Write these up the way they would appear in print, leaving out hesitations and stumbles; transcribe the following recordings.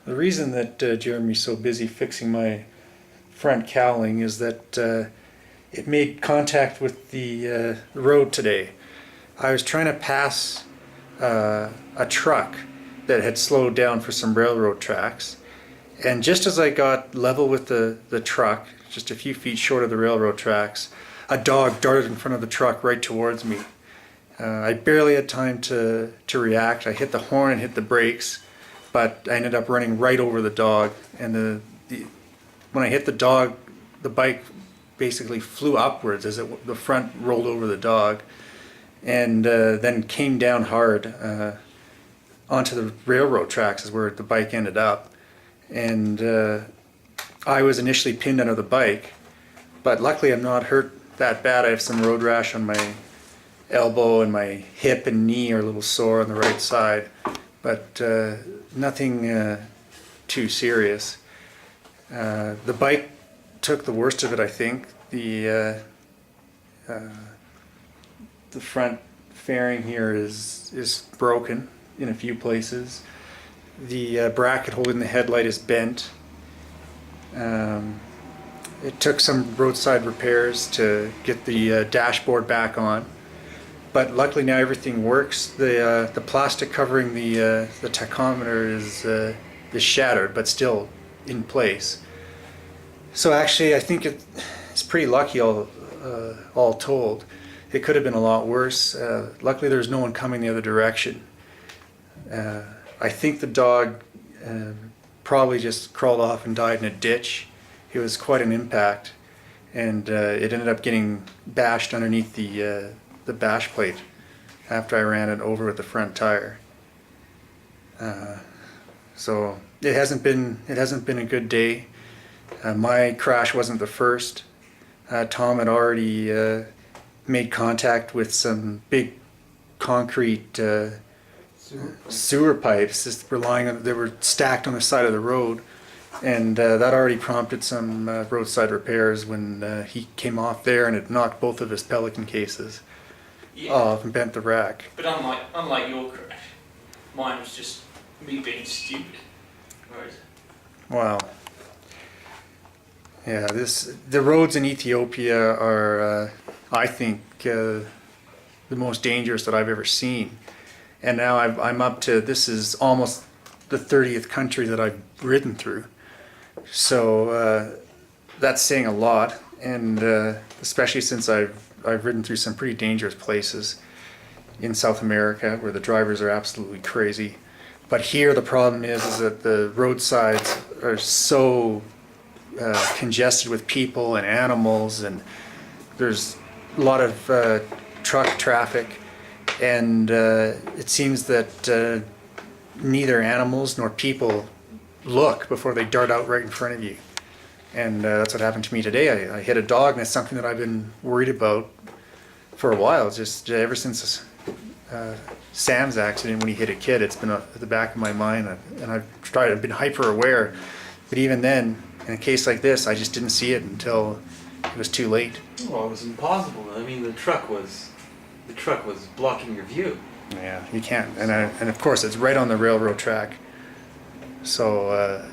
The reason that Jeremy's so busy fixing my front cowling is that it made contact with the road today. I was trying to pass a truck that had slowed down for some railroad tracks, and just as I got level with the truck, just a few feet short of the railroad tracks, a dog darted in front of the truck right towards me. I barely had time to react. I hit the horn and hit the brakes, but I ended up running right over the dog, and when I hit the dog, the bike basically flew upwards as the front rolled over the dog, and then came down hard onto the railroad tracks is where the bike ended up. And I was initially pinned under the bike, but luckily I'm not hurt that bad. I have some road rash on my elbow, and my hip and knee are a little sore on the right side, but nothing too serious. The bike took the worst of it, I think. The front fairing here is broken in a few places. The bracket holding the headlight is bent. It took some roadside repairs to get the dashboard back on, but luckily now everything works. The plastic covering the tachometer is shattered, but still in place. So actually, I think it's pretty lucky all told. It could have been a lot worse. Luckily, there's no one coming the other direction. I think the dog probably just crawled off and died in a ditch. It was quite an impact, and it ended up getting bashed underneath the bash plate after I ran it over with the front tire. So it hasn't been a good day. My crash wasn't the first. Tom had already made contact with some big concrete sewer pipes they were stacked on the side of the road, and that already prompted some roadside repairs when he came off there, and it knocked both of his Pelican cases off and bent the rack. But unlike your crash, mine was just me being stupid. Right. Wow. Yeah, the roads in Ethiopia are, I think, the most dangerous that I've ever seen. And now I'm up to, this is almost the 30th country that I've ridden through. So that's saying a lot, and especially since I've ridden through some pretty dangerous places in South America where the drivers are absolutely crazy. But here the problem is that the roadsides are so congested with people and animals, and there's a lot of truck traffic, and it seems that neither animals nor people look before they dart out right in front of you. And that's what happened to me today. I hit a dog, and it's something that I've been worried about for a while. Just ever since Sam's accident when he hit a kid, it's been at the back of my mind, and I've been hyper aware. But even then, in a case like this, I just didn't see it until it was too late. Well, it was impossible. I mean, the truck was blocking your view. Yeah, you can't. And of course, it's right on the railroad track. So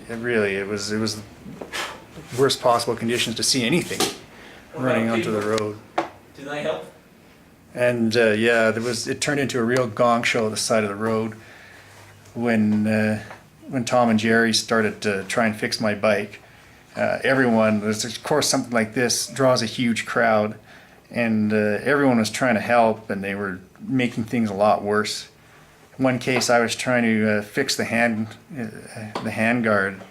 it was the worst possible conditions to see anything running onto the road. Did they help? And yeah, it turned into a real gong show at the side of the road when Tom and Jerry started to try and fix my bike. Of course, something like this draws a huge crowd, and everyone was trying to help, and they were making things a lot worse. In one case, I was trying to fix the hand guard,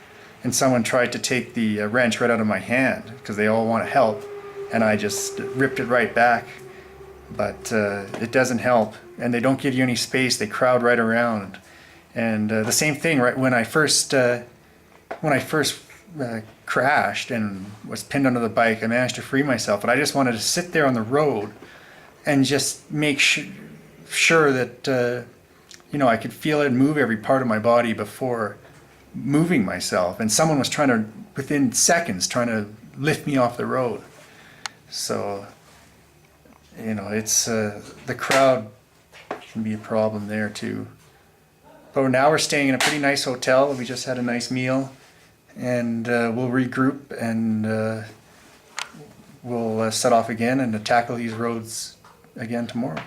and someone tried to take the wrench right out of my hand because they all want to help, and I just ripped it right back. But it doesn't help, and they don't give you any space. They crowd right around, and the same thing. Right when I first crashed and was pinned under the bike, I managed to free myself, but I just wanted to sit there on the road and just make sure that I could feel it and move every part of my body before moving myself. And someone was within seconds, trying to lift me off the road. So, it's the crowd can be a problem there too. But now we're staying in a pretty nice hotel. We just had a nice meal, and we'll regroup and we'll set off again and tackle these roads again tomorrow.